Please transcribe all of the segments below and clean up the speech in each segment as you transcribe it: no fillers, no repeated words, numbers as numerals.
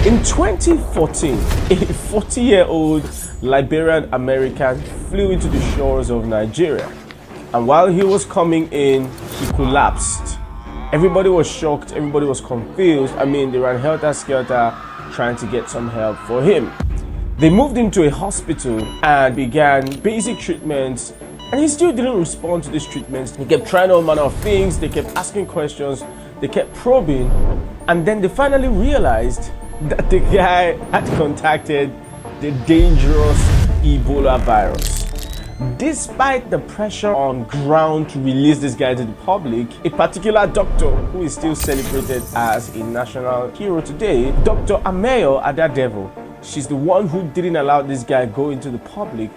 In 2014, a 40-year-old Liberian American flew into the shores of Nigeria. And while he was coming in, he collapsed. Everybody was shocked, everybody was confused. They ran helter-skelter trying to get some help for him. They moved him to a hospital and began basic treatments, and he still didn't respond to these treatments. He kept trying all manner of things, they kept asking questions, they kept probing, and then they finally realized that the guy had contacted the dangerous Ebola virus. Despite the pressure on ground to release this guy to the public, a particular doctor who is still celebrated as a national hero today, Dr. Ameyo Adadevo, she's the one who didn't allow this guy go into the public.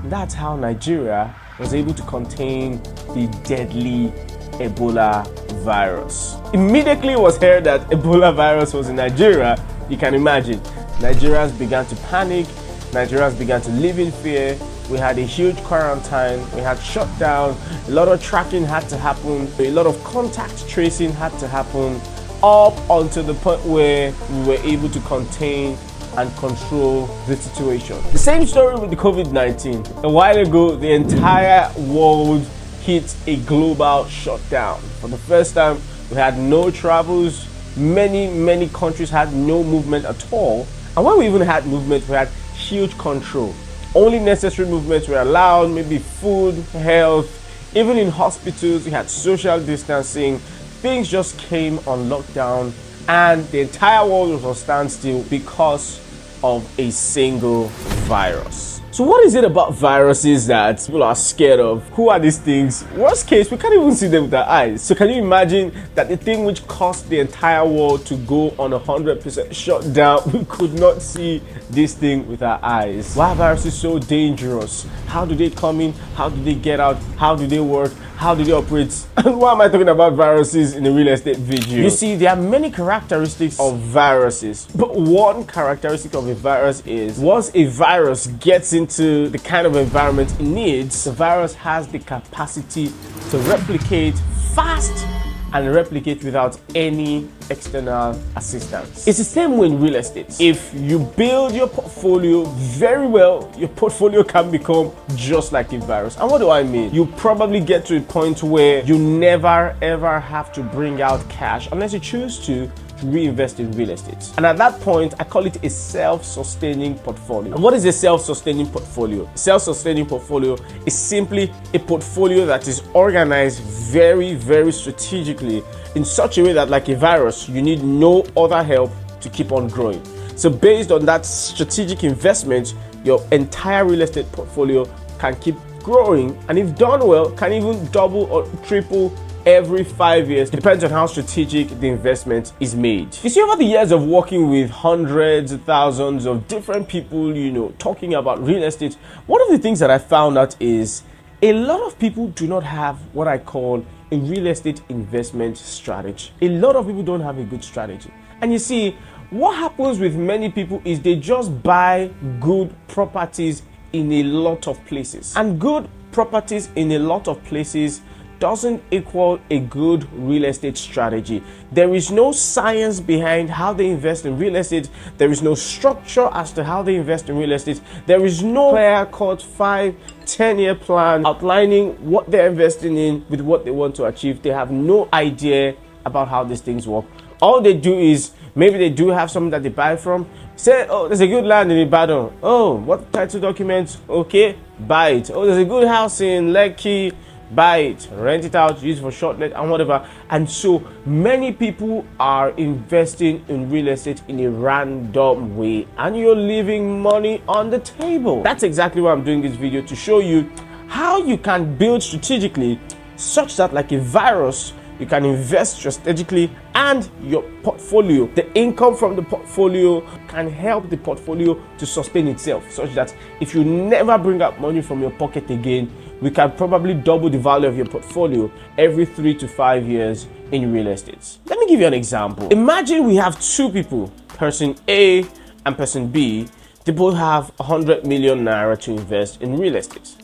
That's how Nigeria was able to contain the deadly Ebola virus. Immediately it was heard that Ebola virus was in Nigeria. You can imagine, Nigerians began to panic, Nigerians began to live in fear. We had a huge quarantine, we had shutdown, a lot of tracking had to happen, a lot of contact tracing had to happen, up until the point where we were able to contain and control the situation. The same story with the COVID-19. A while ago, the entire world hit a global shutdown. For the first time, we had no travels. Many countries had no movement at all. And when we even had movement, we had huge control. Only necessary movements were allowed, maybe food, health. Even in hospitals, we had social distancing. Things just came on lockdown, and the entire world was on standstill because of a single virus. So what is it about viruses that people are scared of? Who are these things? Worst case, we can't even see them with our eyes. So can you imagine that the thing which caused the entire world to go on 100% shutdown, we could not see this thing with our eyes? Why are viruses so dangerous? How do they come in? How do they get out? How do they work? How do they operate? And why am I talking about viruses in a real estate video? You see, there are many characteristics of viruses, but one characteristic of a virus is once a virus gets into the kind of environment it needs, the virus has the capacity to replicate fast and replicate without any external assistance. It's the same way in real estate. If you build your portfolio very well, your portfolio can become just like a virus. And what do I mean? You probably get to a point where you never ever have to bring out cash unless you choose to reinvest in real estate. And at that point, I call it a self-sustaining portfolio. And what is a self-sustaining portfolio? A self-sustaining portfolio is simply a portfolio that is organized very strategically in such a way that, like a virus, you need no other help to keep on growing. So based on that strategic investment, your entire real estate portfolio can keep growing, and if done well, can even double or triple every 5 years. Depends on how strategic the investment is made. You see, over the years of working with hundreds of thousands of different people, talking about real estate, one of the things that I found out is a lot of people do not have what I call a real estate investment strategy. A lot of people don't have a good strategy. And you see, what happens with many people is they just buy good properties in a lot of places. And good properties in a lot of places doesn't equal a good real estate strategy. There is no science behind how they invest in real estate. There is no structure as to how they invest in real estate. There is no clear-cut 5-10-year plan outlining what they're investing in with what they want to achieve. They have no idea about how these things work. All they do is, maybe they do have something that they buy from. Say, oh, there's a good land in Ibadan. Oh, what title documents? Okay, buy it. Oh, there's a good house in Lekki. Buy it, rent it out, use it for short let and whatever. And so many people are investing in real estate in a random way, and you're leaving money on the table. That's exactly why I'm doing this video, to show you how you can build strategically such that, like a virus, you can invest strategically, and your portfolio, the income from the portfolio, can help the portfolio to sustain itself, such that if you never bring up money from your pocket again, we can probably double the value of your portfolio every 3 to 5 years in real estate. Let me give you an example. Imagine we have two people, person A and person B. They both have 100 million naira to invest in real estate.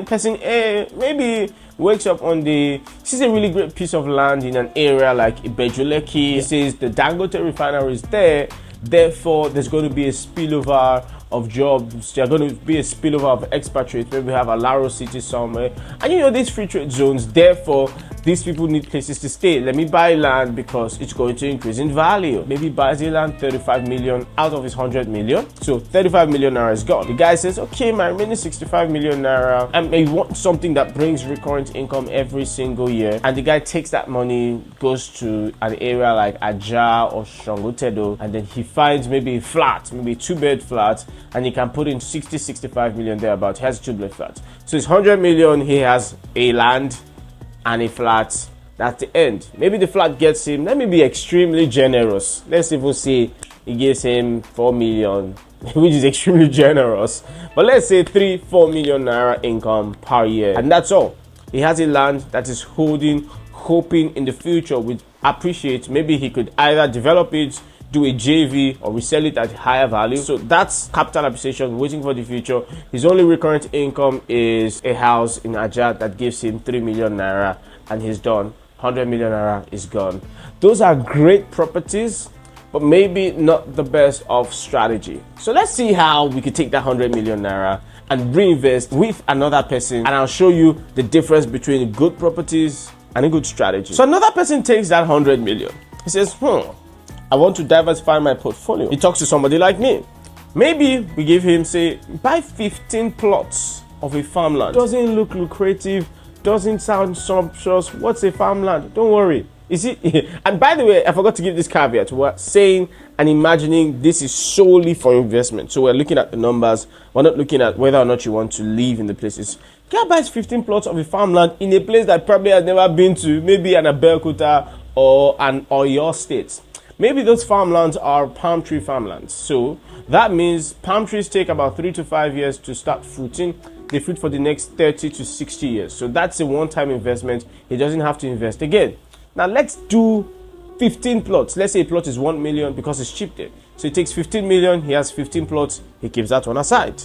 Person A maybe wakes up on sees a really great piece of land in an area like Ibejuleki. He says the Dangote refinery is there. Therefore, there's going to be a spillover of jobs. There's going to be a spillover of expatriates. Maybe we have a Laro City somewhere. And you know, these free trade zones, therefore, these people need places to stay. Let me buy land because it's going to increase in value. Maybe buys the land 35 million out of his 100 million. So 35 million naira is gone. The guy says, okay, my remaining 65 million naira, and I want something that brings recurrent income every single year. And the guy takes that money, goes to an area like Aja or Shangotedo, and then he finds maybe a flat, maybe a 2-bed flat, and he can put in 65 million there about. He has a 2-bed flat. So it's 100 million, he has a land and a flat. That's the end. Maybe the flat gets him, let me be extremely generous. Let's even say it gives him 4 million, which is extremely generous. But let's say 3-4 million naira income per year. And that's all. He has a land that is holding, hoping in the future would appreciate. Maybe he could either develop it, do a JV, or resell it at higher value. So that's capital appreciation, waiting for the future. His only recurrent income is a house in Ajah that gives him 3 million naira, and he's done. 100 million naira is gone. Those are great properties, but maybe not the best of strategy. So let's see how we could take that 100 million naira and reinvest with another person, and I'll show you the difference between good properties and a good strategy. So another person takes that 100 million. He says, I want to diversify my portfolio. He talks to somebody like me. Maybe we give him, say, buy 15 plots of a farmland. Doesn't look lucrative, doesn't sound sumptuous. What's a farmland? Don't worry. Is it? And by the way, I forgot to give this caveat. We're saying and imagining this is solely for investment. So we're looking at the numbers. We're not looking at whether or not you want to live in the places. Guy buys 15 plots of a farmland in a place that probably has never been to, maybe an Abeokuta or your state. Maybe those farmlands are palm tree farmlands. So that means palm trees take about 3 to 5 years to start fruiting. They fruit for the next 30 to 60 years. So that's a one-time investment. He doesn't have to invest again. Now let's do 15 plots. Let's say a plot is 1 million because it's cheap there. So it takes 15 million. He has 15 plots. He keeps that one aside.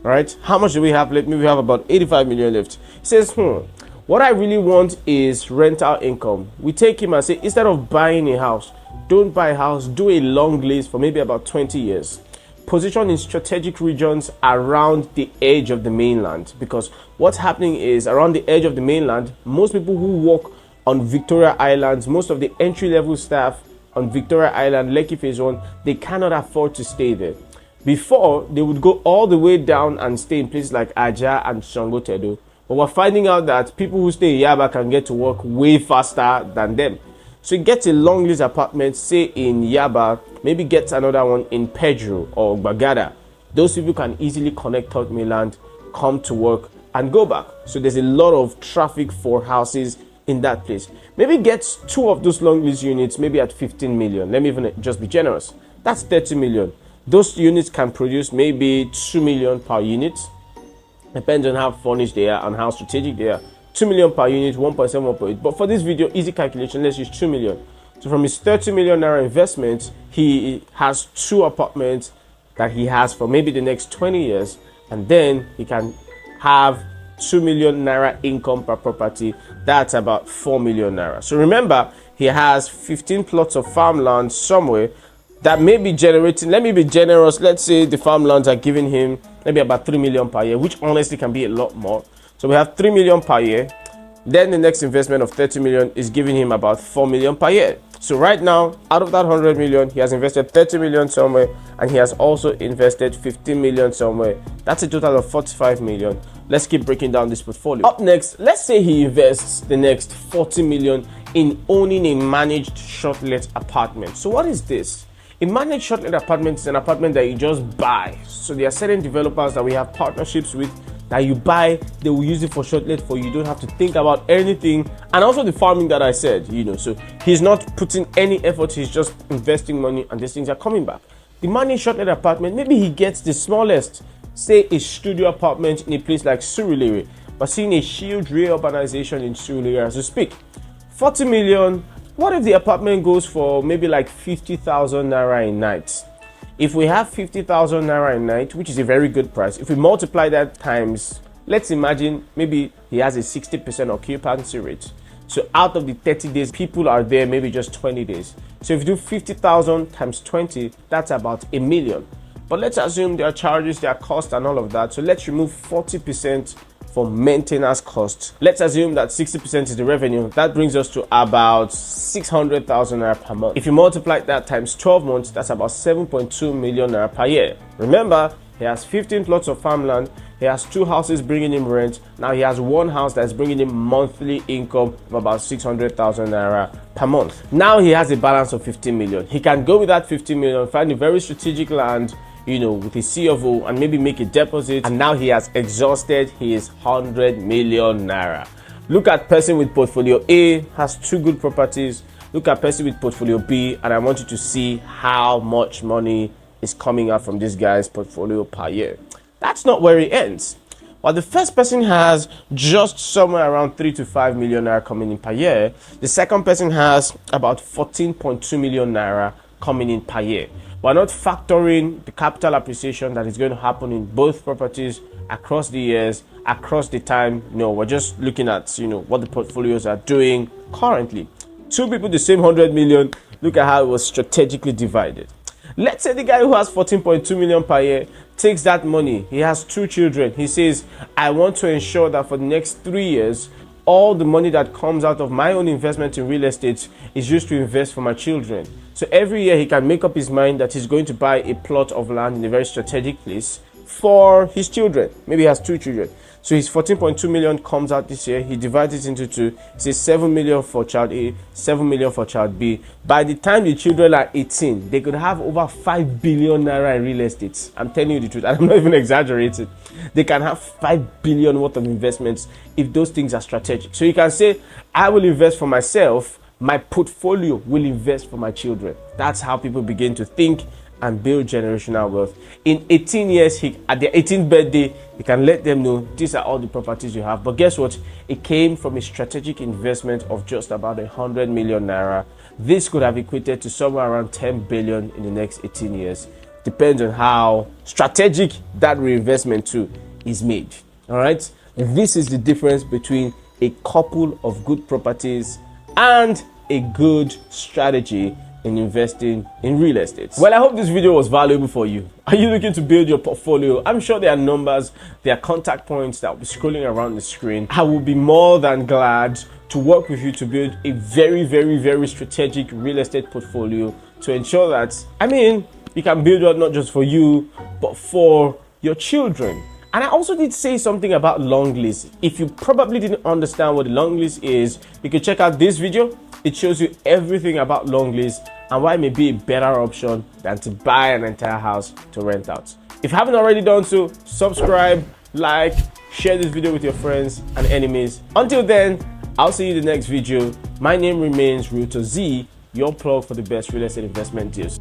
All right. How much do we have left? Maybe we have about 85 million left. He says, what I really want is rental income. We take him and say, instead of buying a house, don't buy a house, do a long lease for maybe about 20 years. Position in strategic regions around the edge of the mainland, because what's happening is around the edge of the mainland, most people who work on Victoria Islands, most of the entry-level staff on Victoria Island, Lekki Phase 1, they cannot afford to stay there. Before, they would go all the way down and stay in places like Aja and Shangotedo. But we're finding out that people who stay in Yaba can get to work way faster than them. So he gets a long lease apartment, say in Yaba, maybe gets another one in Pedro or Bagada. Those people can easily connect Third Mainland, come to work and go back. So there's a lot of traffic for houses in that place. Maybe gets 2 of those long lease units, maybe at 15 million. Let me even just be generous. That's 30 million. Those units can produce maybe 2 million per unit. Depends on how furnished they are and how strategic they are. 2 million per unit, 1.7, 1.8. But for this video, easy calculation, let's use 2 million. So from his 30 million naira investment, he has 2 apartments that he has for maybe the next 20 years. And then he can have 2 million naira income per property. That's about 4 million naira. So remember, he has 15 plots of farmland somewhere that may be generating, let me be generous, let's say the farmlands are giving him maybe about 3 million per year, which honestly can be a lot more. So we have 3 million per year. Then the next investment of 30 million is giving him about 4 million per year. So right now, out of that 100 million, he has invested 30 million somewhere, and he has also invested 15 million somewhere. That's a total of 45 million. Let's keep breaking down this portfolio. Up next, let's say he invests the next 40 million in owning a managed short-let apartment. So what is this? A managed short-let apartment is an apartment that you just buy. So there are certain developers that we have partnerships with that you buy, they will use it for short-let for you. You don't have to think about anything. And also the farming that I said, so he's not putting any effort, he's just investing money and these things are coming back. The managed short-let apartment, maybe he gets the smallest, say a studio apartment in a place like Surulere, but seeing a huge reurbanization in Surulere as we speak. 40 million, what if the apartment goes for maybe like 50,000 naira a night? If we have 50,000 naira a night, which is a very good price, if we multiply that times, let's imagine maybe he has a 60% occupancy rate. So out of the 30 days, people are there maybe just 20 days. So if you do 50,000 times 20, that's about $1 million. But let's assume there are charges, there are costs and all of that. So let's remove 40% for maintenance costs. Let's assume that 60% is the revenue. That brings us to about 600,000 naira per month. If you multiply that times 12 months, that's about 7.2 million naira per year. Remember, he has 15 plots of farmland. He has 2 houses bringing him rent. Now he has 1 house that's bringing him monthly income of about 600,000 naira per month. Now he has a balance of 15 million. He can go with that 15 million, find a very strategic land, with his CFO and maybe make a deposit. And now he has exhausted his 100 million naira. Look at person with portfolio A, has 2 good properties. Look at person with portfolio B, and I want you to see how much money is coming out from this guy's portfolio per year. That's not where it ends. While the first person has just somewhere around 3 to 5 million naira coming in per year, the second person has about 14.2 million naira coming in per year. We're not factoring the capital appreciation that is going to happen in both properties across the years, across the time. No, we're just looking at what the portfolios are doing currently. 2 people, the same 100 million. Look at how it was strategically divided. Let's say the guy who has 14.2 million per year takes that money. He has 2 children. He says, I want to ensure that for the next 3 years, all the money that comes out of my own investment in real estate is used to invest for my children. So every year he can make up his mind that he's going to buy a plot of land in a very strategic place for his children. Maybe he has 2 children. So his 14.2 million comes out this year. He divides it into 2. He says 7 million for child A, 7 million for child B. By the time the children are 18, they could have over 5 billion naira in real estate. I'm telling you the truth. I'm not even exaggerating. They can have 5 billion worth of investments if those things are strategic. So you can say, I will invest for myself. My portfolio will invest for my children. That's how people begin to think and build generational wealth. In 18 years, at their 18th birthday, he can let them know these are all the properties you have. But guess what? It came from a strategic investment of just about 100 million naira. This could have equated to somewhere around 10 billion in the next 18 years. Depends on how strategic that reinvestment too is made. All right. This is the difference between a couple of good properties and a good strategy in investing in real estate. Well, I hope this video was valuable for you. Are you looking to build your portfolio? I'm sure there are numbers, there are contact points that will be scrolling around the screen. I will be more than glad to work with you to build a very, very, very strategic real estate portfolio to ensure that, you can build one not just for you, but for your children. And I also did say something about long lease. If you probably didn't understand what the long lease is, you can check out this video. It shows you everything about long lease and why it may be a better option than to buy an entire house to rent out. If you haven't already done so, subscribe, like, share this video with your friends and enemies. Until then, I'll see you in the next video. My name remains Realtor Z, your plug for the best real estate investment deals.